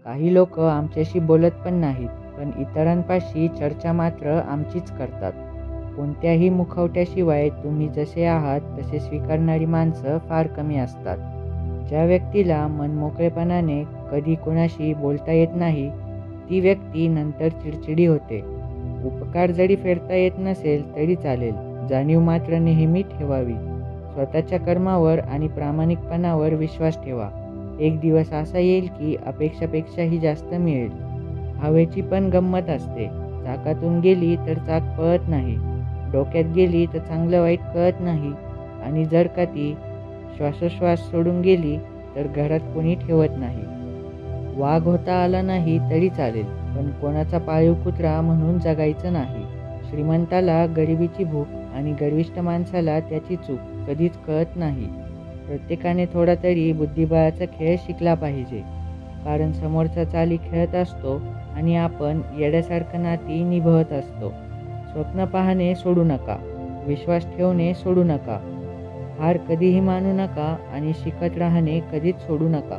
काही लोक आमच्याशी बोलत पण नाहीत, पण इतरांपाशी चर्चा मात्र आमचीच करतात. कोणत्याही मुखवट्याशिवाय तुम्ही जसे आहात तसे स्वीकारणारी माणसं फार कमी असतात. ज्या व्यक्तीला मनमोकळेपणाने कधी कोणाशी बोलता येत नाही, ती व्यक्ती नंतर चिडचिडी होते. उपकार जरी फेडता येत नसेल तरी चालेल, जाणीव मात्र नेहमी ठेवावी. स्वतःच्या कर्मावर आणि प्रामाणिकपणावर विश्वास ठेवा. एक दिवस असा येईल की अपेक्षापेक्षाही जास्त मिळेल. हवेची पण गंमत असते. चाकातून गेली तर चाक पळत नाही, डोक्यात गेली तर चांगलं वाईट कळत नाही, आणि जर का ती श्वासोश्वास सोडून गेली तर घरात कोणी ठेवत नाही. वाघ होता आला नाही तरी चालेल, पण कोणाचा पाळीव कुत्रा म्हणून जगायचं नाही. श्रीमंताला गरिबीची भूक आणि गर्विष्ठ माणसाला त्याची चूक कधीच कळत नाही. प्रत्येकाने थोडा तरी बुद्धिबळाचा खेळ शिकला पाहिजे, कारण समोरचा चाली खेळत असतो आणि आपण येड्यासारखं नाती निभवत असतो. स्वप्न पाहणे सोडू नका, विश्वास ठेवणे सोडू नका, हार कधीही मानू नका आणि शिकत राहणे कधीच सोडू नका.